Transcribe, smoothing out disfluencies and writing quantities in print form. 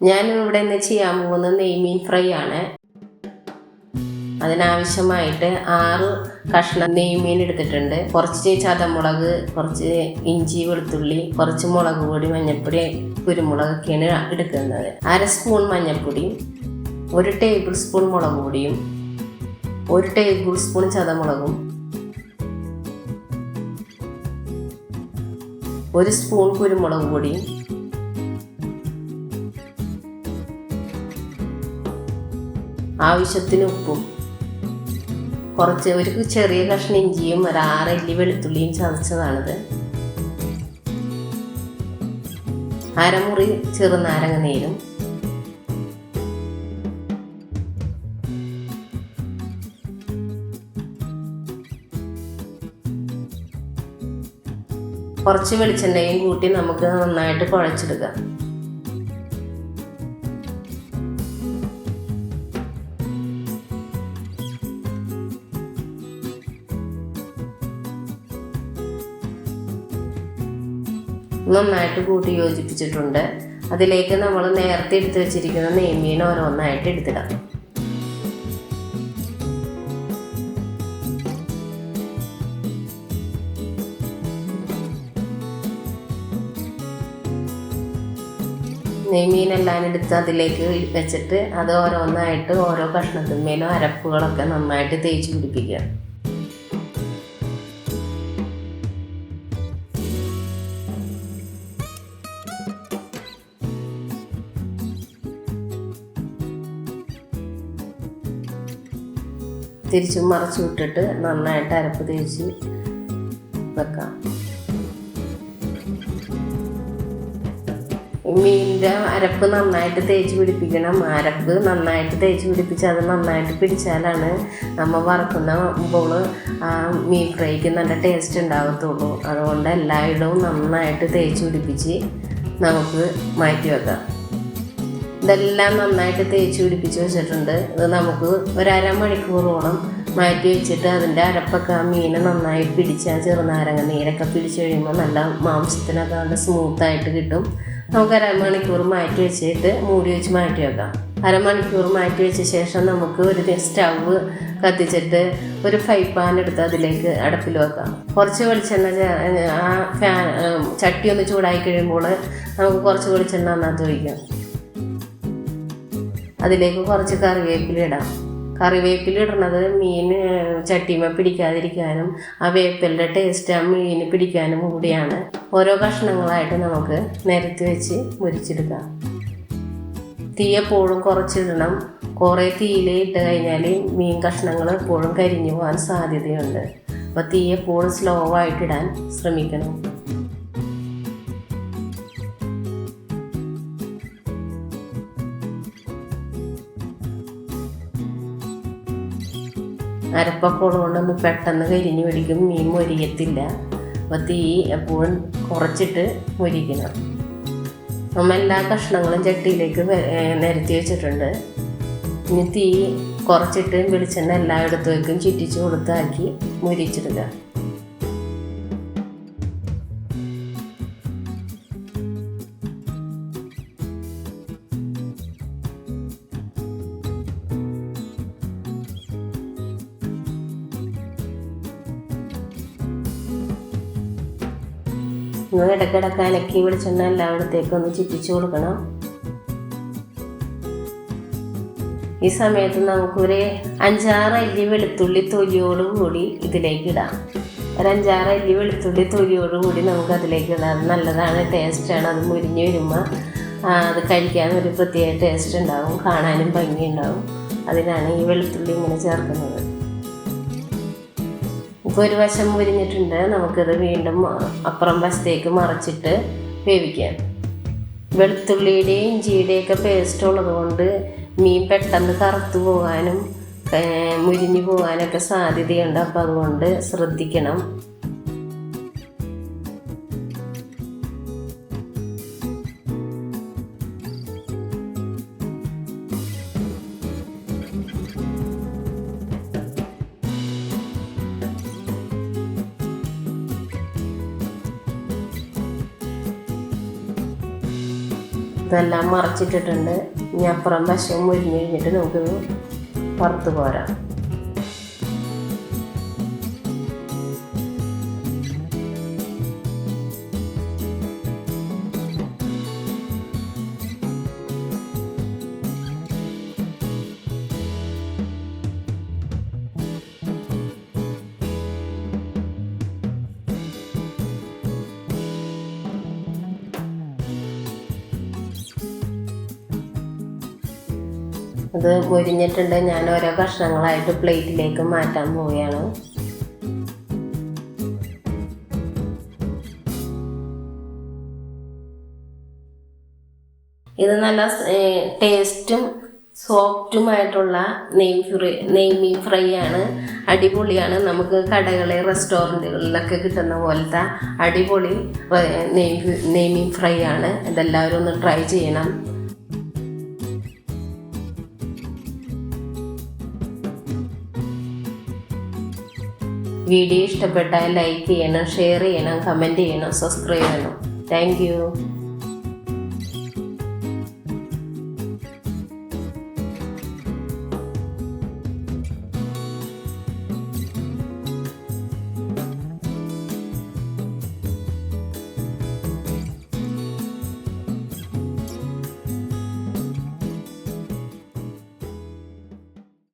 ഞാനിവിടെ ഇന്ന് ചെയ്യാൻ പോകുന്നത് നെയ്മീൻ ഫ്രൈ ആണ്. അതിനാവശ്യമായിട്ട് 6 കഷ്ണം നെയ്മീൻ എടുത്തിട്ടുണ്ട്. കുറച്ച് ചതമുളക്, കുറച്ച് ഇഞ്ചി, വെളുത്തുള്ളി, കുറച്ച് മുളക് പൊടി, മഞ്ഞൾപ്പൊടി, കുരുമുളകൊക്കെയാണ് എടുക്കുന്നത്. 1 സ്പൂൺ മഞ്ഞൾപ്പൊടി, 1 ടേബിൾ സ്പൂൺ മുളക് പൊടിയും, 1 ടേബിൾ സ്പൂൺ ചതമുളകും, 1 സ്പൂൺ കുരുമുളക് പൊടിയും, ആവശ്യത്തിന് ഉപ്പും, ഒരു ചെറിയ കഷ്ണം ഇഞ്ചിയും, 6 അല്ലി വെളുത്തുള്ളിയും ചതച്ചതാണിത്, അരമുറി ചെറുനാരങ്ങ നീരും, കുറച്ച് വെളിച്ചെണ്ണയും കൂട്ടി നമുക്ക് നന്നായിട്ട് കുഴച്ചെടുക്കാം. നന്നായിട്ട് കൂട്ടി യോജിപ്പിച്ചിട്ടുണ്ട്. അതിലേക്ക് നമ്മൾ നേരത്തെ എടുത്ത് വെച്ചിരിക്കുന്ന നെയ്മീൻ ഓരോന്നായിട്ട് എടുത്തിടാം. നെയ്മീനെല്ലാം എടുത്ത് അതിലേക്ക് വെച്ചിട്ട് അത് ഓരോന്നായിട്ട് ഓരോ കഷ്ണത്തിന്മേലും അരപ്പുകളൊക്കെ നന്നായിട്ട് തേച്ച് പിടിപ്പിക്കുക. തിരിച്ചും മറച്ചു വിട്ടിട്ട് നന്നായിട്ട് അരപ്പ് തേച്ച് വെക്കാം. മീനിൻ്റെ അരപ്പ് നന്നായിട്ട് തേച്ച് പിടിപ്പിക്കണം. അരപ്പ് നന്നായിട്ട് തേച്ച് പിടിപ്പിച്ച് അത് നന്നായിട്ട് പിടിച്ചാലാണ് നമ്മൾ വറക്കുമ്പോൾ ആ മീൻ ഫ്രൈക്ക് നല്ല ടേസ്റ്റ് ഉണ്ടാകത്തുള്ളൂ. അതുകൊണ്ട് എല്ലായിടവും നന്നായിട്ട് തേച്ച് പിടിപ്പിച്ച് നമുക്ക് മാറ്റി വെക്കാം. ഇതെല്ലാം നന്നായിട്ട് തേച്ച് പിടിപ്പിച്ച് വെച്ചിട്ടുണ്ട്. ഇത് നമുക്ക് 1/2 മണിക്കൂറോളം മാറ്റി വെച്ചിട്ട് അതിൻ്റെ അരപ്പൊക്കെ ആ മീനെ നന്നായി പിടിച്ചാൽ ചെറുനാരങ്ങ നീരൊക്കെ പിടിച്ച് കഴിയുമ്പോൾ നല്ല മാംസത്തിനൊക്കെ നല്ല സ്മൂത്തായിട്ട് കിട്ടും. നമുക്ക് 1/2 മണിക്കൂർ മാറ്റി വെച്ചിട്ട് മൂടി വെച്ച് മാറ്റി വെക്കാം. 1/2 മണിക്കൂർ മാറ്റി വെച്ച ശേഷം നമുക്ക് ഒരു സ്റ്റവ് കത്തിച്ചിട്ട് ഒരു ഫ്രൈ പാൻ എടുത്ത് അതിലേക്ക് അടുപ്പിൽ വെക്കാം. കുറച്ച് വെളിച്ചെണ്ണ ചട്ടി ഒന്ന് ചൂടായി കഴിയുമ്പോൾ നമുക്ക് കുറച്ച് വെളിച്ചെണ്ണ അതിനകത്ത് ഒഴിക്കാം. അതിലേക്ക് കുറച്ച് കറിവേപ്പില ഇടാം. കറിവേപ്പില ഇടുന്നത് മീൻ ചട്ടിമ പിടിക്കാതിരിക്കാനും ആ വേപ്പിലിൻ്റെ ടേസ്റ്റ് ആ മീന് പിടിക്കാനും കൂടിയാണ്. ഓരോ കഷ്ണങ്ങളായിട്ട് നമുക്ക് നിരത്തി വെച്ച് മുരിച്ചെടുക്കാം. തീ എപ്പോഴും കുറച്ചിടണം. കുറേ തീയിൽ ഇട്ട് കഴിഞ്ഞാൽ മീൻ കഷ്ണങ്ങൾ എപ്പോഴും കരിഞ്ഞു പോകാൻ സാധ്യതയുണ്ട്. അപ്പോൾ തീ എപ്പോഴും സ്ലോ ആയിട്ടിടാൻ ശ്രമിക്കണം. അരപ്പൊക്കെ ഉള്ളതുകൊണ്ടൊന്ന് പെട്ടെന്ന് കരിഞ്ഞ് പിടിക്കും, മീൻ മൊരിയത്തില്ല. അപ്പോൾ തീ എപ്പോഴും കുറച്ചിട്ട് മൊരിക്കണം. നമ്മൾ എല്ലാ കഷ്ണങ്ങളും ചട്ടിയിലേക്ക് നിരത്തി വെച്ചിട്ടുണ്ട്. ഇനി തീ കുറച്ചിട്ട് വെളിച്ചെണ്ണ എല്ലായിടത്തേക്കും ചുറ്റിച്ച് കൊടുത്താക്കി മൊരിച്ചെടുക്കുക. ഇടയ്ക്കിടയ്ക്ക് അലക്കി വെളിച്ചെണ്ണ എല്ലായിടത്തേക്കും ഒന്ന് ചുറ്റിച്ച് കൊടുക്കണം. ഈ സമയത്ത് നമുക്കൊരു 5-6 അല്ലി വെളുത്തുള്ളി തൊലിയോടുകൂടി ഇതിലേക്ക് ഇടാം. ഒരു 5-6 അല്ലി വെളുത്തുള്ളി തൊലിയോടുകൂടി നമുക്ക് അതിലേക്ക് ഇടാം. അത് നല്ലതാണ്, ടേസ്റ്റാണ്. അത് മുരിഞ്ഞ് വരുമ്പോൾ അത് കഴിക്കാൻ ഒരു പ്രത്യേക ടേസ്റ്റ് ഉണ്ടാവും, കാണാനും ഭംഗിയുണ്ടാവും. അതിനാണ് ഈ വെളുത്തുള്ളി ഇങ്ങനെ ചേർക്കുന്നത്. ഇപ്പോൾ ഒരു വശം മുരിഞ്ഞിട്ടുണ്ട്. നമുക്കിത് വീണ്ടും അപ്പുറം വശത്തേക്ക് മറിച്ചിട്ട് വേവിക്കാം. വെളുത്തുള്ളിയുടെയും ഇഞ്ചിയുടെയൊക്കെ പേസ്റ്റ് ഉള്ളത് കൊണ്ട് മീൻ പെട്ടെന്ന് കറുത്തു പോകാനും മുരിഞ്ഞു പോകാനൊക്കെ സാധ്യതയുണ്ട്. അപ്പോൾ അതുകൊണ്ട് ശ്രദ്ധിക്കണം. ഇതെല്ലാം മറച്ചിട്ടിട്ടുണ്ട്. ഇനി അപ്പുറം വശം മുരിഞ്ഞ് കഴിഞ്ഞിട്ട് നമുക്ക് വറുത്ത് പോരാം. ഇത് മുരിഞ്ഞിട്ടുണ്ട്. ഞാൻ ഓരോ കഷ്ണങ്ങളായിട്ട് പ്ലേറ്റിലേക്ക് മാറ്റാൻ പോവുകയാണ്. ഇത് നല്ല ടേസ്റ്റും സോഫ്റ്റുമായിട്ടുള്ള നെയ്മീൻ ഫ്രൈ ആണ്. അടിപൊളിയാണ്. നമുക്ക് കടകളിൽ റെസ്റ്റോറൻറ്റുകളിലൊക്കെ കിട്ടുന്ന പോലത്തെ അടിപൊളി നെയ്മീൻ ഫ്രൈ ആണ്. ഇതെല്ലാവരും ഒന്ന് ട്രൈ ചെയ്യണം. വീഡിയോ ഇഷ്ടപ്പെട്ടാൽ ലൈക്ക് ചെയ്യണം, ഷെയർ ചെയ്യണം, കമൻറ്റ് ചെയ്യണം, സബ്സ്ക്രൈബ് ചെയ്യണം. Thank you.